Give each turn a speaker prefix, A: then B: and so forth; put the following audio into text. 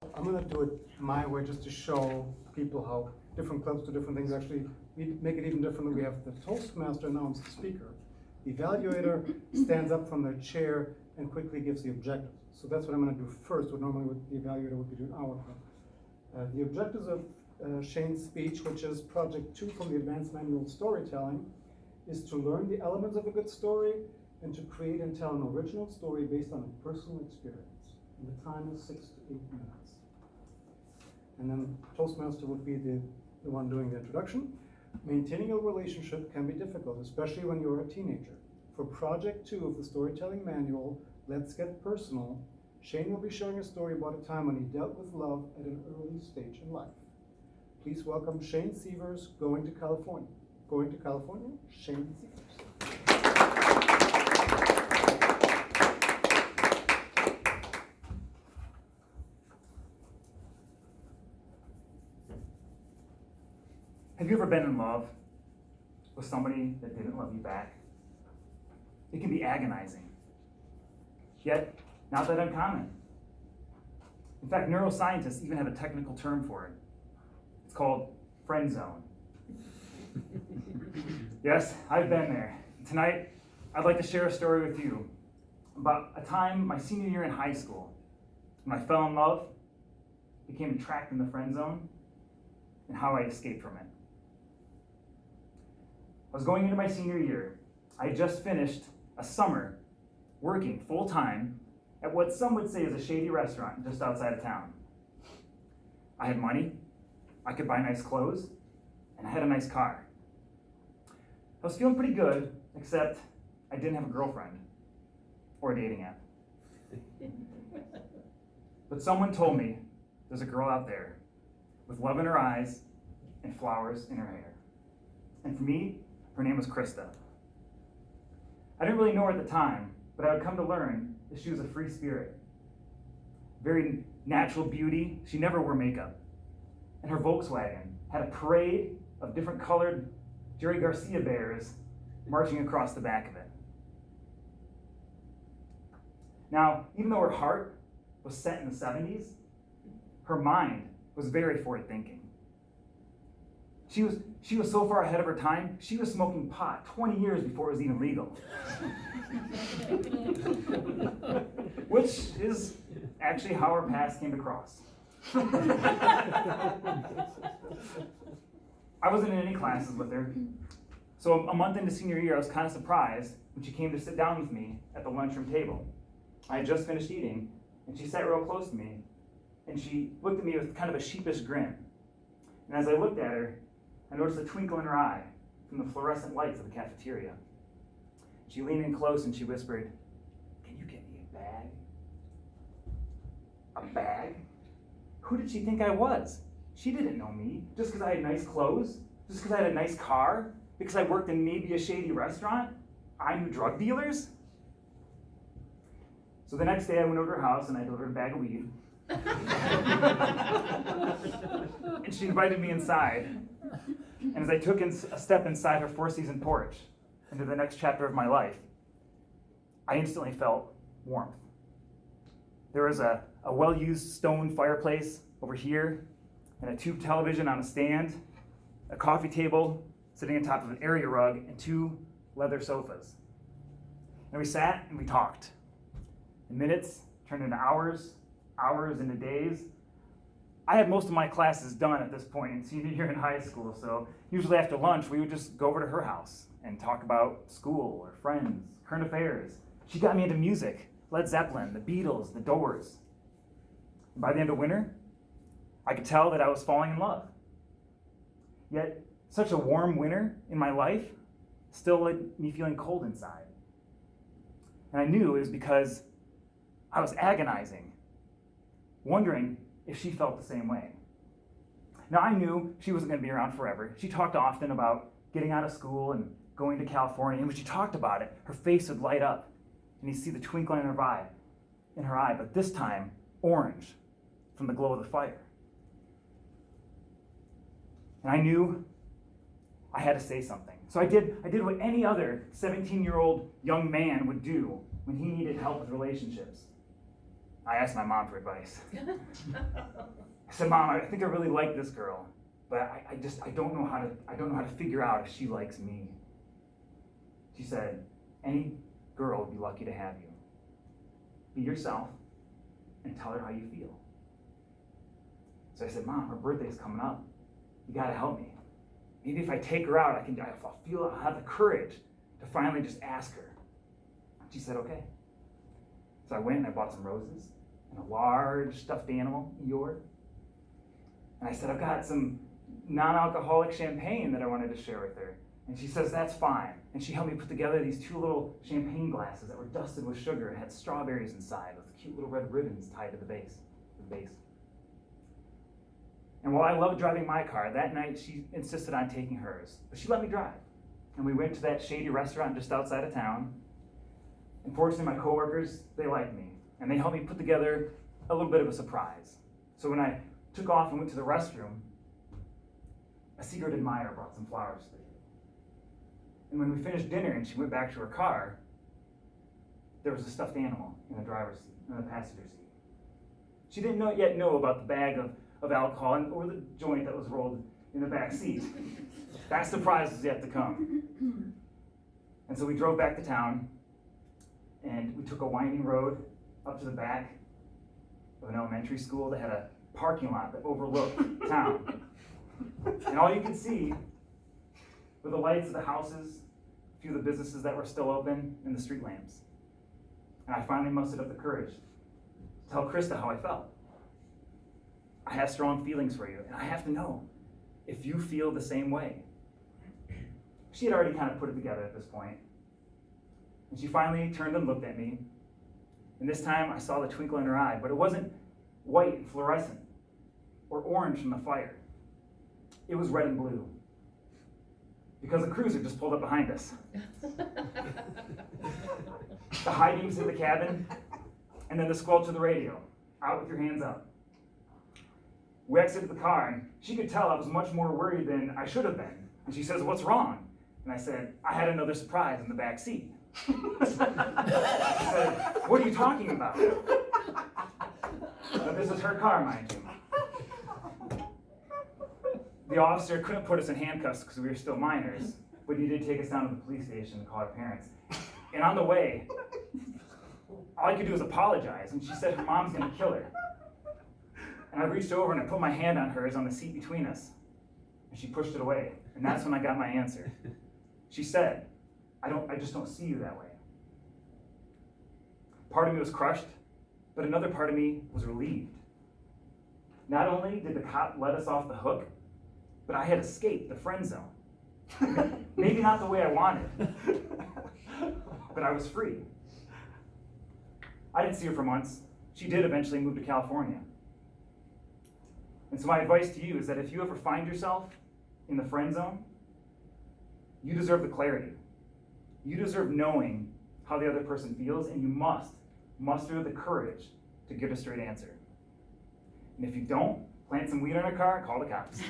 A: I'm going to do it my way just to show people how different clubs do different things. Actually, we make it even differently. We have the Toastmaster announce the speaker. The evaluator stands up from their chair and quickly gives the objectives. So that's what I'm going to do first, what normally the evaluator would be doing our club. The objectives of Shane's speech, which is Project 2 from the Advanced Manual Storytelling, is to learn the elements of a good story and to create and tell an original story based on a personal experience. And the time is 6 to 8 minutes. And then Toastmaster would be the one doing the introduction. Maintaining a relationship can be difficult, especially when you're a teenager. For Project 2 of the Storytelling Manual, Let's Get Personal, Shane will be sharing a story about a time when he dealt with love at an early stage in life. Please welcome Shane Sievers, Going to California. Going to California, Shane Sievers.
B: Have you ever been in love with somebody that didn't love you back? It can be agonizing, yet not that uncommon. In fact, neuroscientists even have a technical term for it. It's called friend zone. Yes, I've been there. Tonight, I'd like to share a story with you about a time my senior year in high school when I fell in love, became trapped in the friend zone, and how I escaped from it. I was going into my senior year. I had just finished a summer working full-time at what some would say is a shady restaurant just outside of town. I had money, I could buy nice clothes, and I had a nice car. I was feeling pretty good, except I didn't have a girlfriend or a dating app. But someone told me there's a girl out there with love in her eyes and flowers in her hair. And for me, her name was Krista. I didn't really know her at the time, but I would come to learn that she was a free spirit. Very natural beauty. She never wore makeup. And her Volkswagen had a parade of different colored Jerry Garcia bears marching across the back of it. Now, even though her heart was set in the 70s, her mind was very forward-thinking. She was so far ahead of her time, she was smoking pot 20 years before it was even legal. Which is actually how our paths came to cross. I wasn't in any classes with her, so a month into senior year, I was kind of surprised when she came to sit down with me at the lunchroom table. I had just finished eating, and she sat real close to me, and she looked at me with kind of a sheepish grin. And as I looked at her, I noticed a twinkle in her eye from the fluorescent lights of the cafeteria. She leaned in close and she whispered, "Can you get me a bag?" A bag? Who did she think I was? She didn't know me. Just because I had nice clothes? Just because I had a nice car? Because I worked in maybe a shady restaurant? I knew drug dealers? So the next day I went over to her house and I delivered a bag of weed. And she invited me inside. And as I took a step inside her four-season porch into the next chapter of my life, I instantly felt warmth. There was a well-used stone fireplace over here, and a tube television on a stand, a coffee table sitting on top of an area rug, and 2 leather sofas. And we sat and we talked. And minutes turned into hours, hours into days. I had most of my classes done at this point in senior year in high school, so usually after lunch we would just go over to her house and talk about school or friends, current affairs. She got me into music, Led Zeppelin, the Beatles, the Doors. And by the end of winter, I could tell that I was falling in love. Yet, such a warm winter in my life still led me feeling cold inside. And I knew it was because I was agonizing, wondering if she felt the same way. Now, I knew she wasn't going to be around forever. She talked often about getting out of school and going to California, and when she talked about it, her face would light up, and you'd see the twinkle in her eye, but this time, orange, from the glow of the fire. And I knew I had to say something. So I did what any other 17-year-old young man would do when he needed help with relationships. I asked my mom for advice. I said, Mom, I think I really like this girl, but I don't know how to figure out if she likes me. She said, any girl would be lucky to have you. Be yourself and tell her how you feel. So I said, Mom, her birthday's coming up. You gotta help me. Maybe if I take her out, I'll have the courage to finally just ask her. She said, okay. So I went and I bought some roses and a large stuffed animal, Eeyore. And I said, I've got some non-alcoholic champagne that I wanted to share with her. And she says, that's fine. And she helped me put together these 2 little champagne glasses that were dusted with sugar and had strawberries inside with cute little red ribbons tied to the base. And while I loved driving my car, that night she insisted on taking hers. But she let me drive. And we went to that shady restaurant just outside of town. And fortunately, my coworkers, they liked me. And they helped me put together a little bit of a surprise. So when I took off and went to the restroom, a secret admirer brought some flowers to me. And when we finished dinner and she went back to her car, there was a stuffed animal in the driver's seat, in the passenger seat. She didn't yet know about the bag of alcohol or the joint that was rolled in the back seat. That surprise was yet to come. And so we drove back to town, and we took a winding road up to the back of an elementary school that had a parking lot that overlooked town. And all you could see were the lights of the houses, a few of the businesses that were still open, and the street lamps. And I finally mustered up the courage to tell Krista how I felt. I have strong feelings for you, and I have to know if you feel the same way. She had already kind of put it together at this point. And she finally turned and looked at me. And this time I saw the twinkle in her eye, but it wasn't white and fluorescent or orange from the fire. It was red and blue. Because the cruiser just pulled up behind us. The high beams hit the cabin, and then the squelch of the radio. Out with your hands up. We exited the car, and she could tell I was much more worried than I should have been. And she says, what's wrong? And I said, I had another surprise in the back seat. She said, what are you talking about? Now, this is her car, mind you. The officer couldn't put us in handcuffs because we were still minors, but he did take us down to the police station and call our parents. And on the way, all I could do was apologize, and she said her mom's gonna kill her. And I reached over and I put my hand on hers on the seat between us, and she pushed it away. And that's when I got my answer. She said, I just don't see you that way. Part of me was crushed, but another part of me was relieved. Not only did the cop let us off the hook, but I had escaped the friend zone. Maybe not the way I wanted, but I was free. I didn't see her for months. She did eventually move to California. And so my advice to you is that if you ever find yourself in the friend zone, you deserve the clarity. You deserve knowing how the other person feels, and you must muster the courage to give a straight answer. And if you don't, plant some weed in a car and call the cops.